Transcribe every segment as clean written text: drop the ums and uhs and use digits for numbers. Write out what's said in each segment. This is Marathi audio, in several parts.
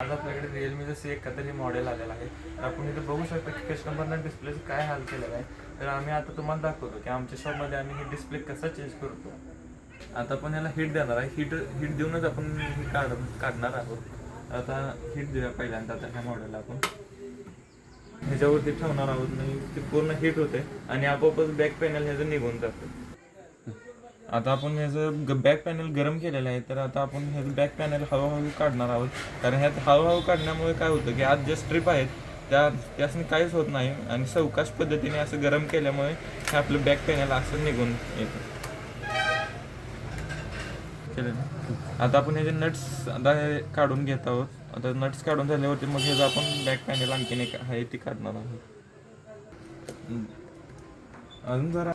आज आपल्याकडे रिअलमीचं C71 हे मॉडेल आलेलं आहे. तर आपण इथे बघू शकता की कस्टमरनं डिस्प्लेचं काय हाल केलेला आहे. तर आम्ही आता तुम्हाला दाखवतो की आमच्या शॉपमध्ये आम्ही हे डिस्प्ले कसा चेंज करतो. आता आपण याला हिट देणार आहे. हिट देऊनच आपण हे काढणार आहोत. आता हिट देऊया पहिल्यांदा. आता ह्या मॉडेलला आपण ह्याच्यावरती ठेवणार आहोत. नाही ते पूर्ण हिट होते आणि आपोआपच बॅक पॅनल ह्याचं निघून जातं. आता आपण ह्याचं बॅक पॅनल गरम केलेलं आहे. तर आता आपण ह्याचं बॅक पॅनल हळूहळू काढणार आहोत. कारण ह्यात हळूहळू काढण्यामुळे काय होतं की आज जे स्ट्रिप आहेत त्यासनी काहीच होत नाही आणि सावकाश पद्धतीने असं गरम केल्यामुळे हे आपलं बॅक पॅनल असं निघून येतं. आता आपण ह्याचे नट्स आता हे काढून घेत आहोत. आता नट्स काढून झाल्यावरती मग ह्याचं आपण बॅक पॅनल आणखीन एक आहे ती काढणार आहोत. अजून जरा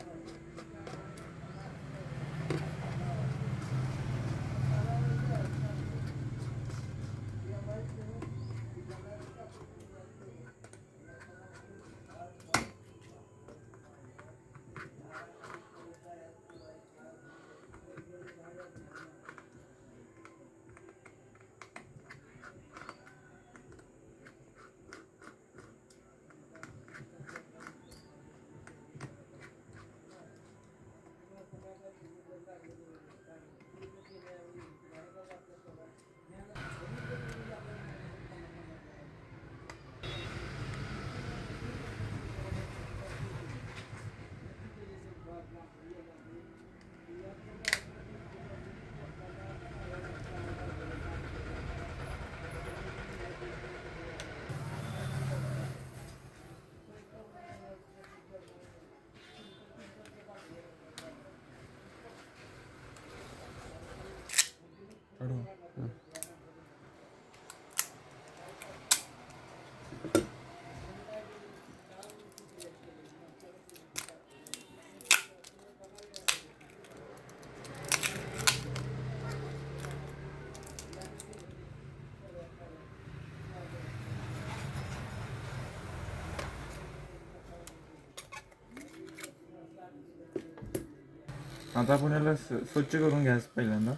आता आपण याला स्वच्छ करून घ्यायचं पहिल्यांदा.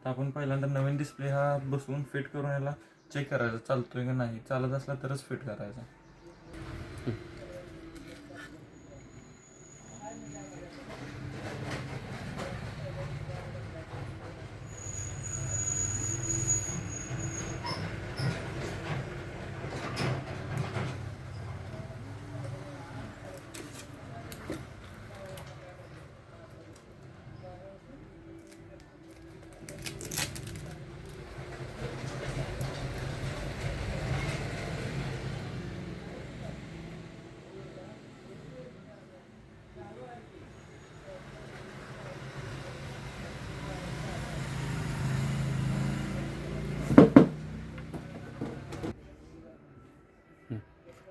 तर आपण पहिल्यांदा नवीन डिस्प्ले हा बसवून फिट करून याला चेक करायचा चालतोय की नाही. चालत असला तरच फिट करायचा.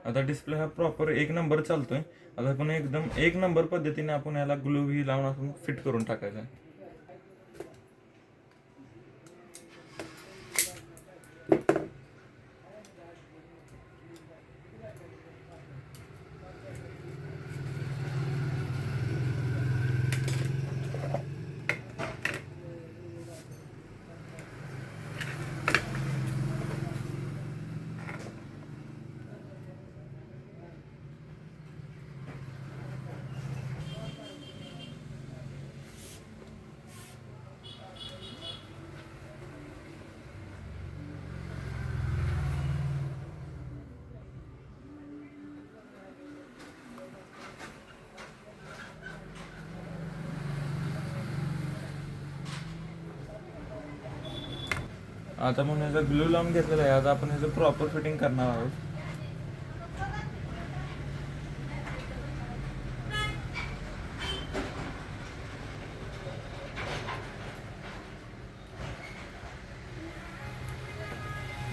आता डिस्प्ले हा प्रॉपर एक नंबर चालतोय. आता आपण एकदम एक नंबर पद्धतीने आपण याला ग्लू ही लावून आपण फिट करून टाकायचा. आता आपण ह्याचा ग्लू लावून घेतलेला आहे. आता आपण ह्याचं प्रॉपर फिटिंग करणार आहोत.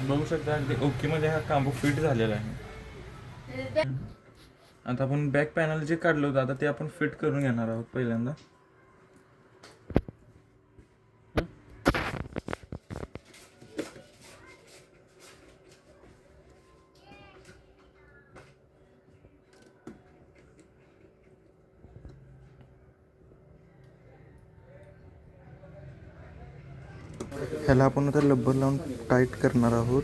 बघू शकता अगदी ओके मध्ये हा कांबो फिट झालेला आहे. आता आपण बॅक पॅनल जे काढलं होतं आता ते आपण फिट करून घेणार आहोत पहिल्यांदा. ह्याला आपण आता रबर लावून टाईट करणार आहोत.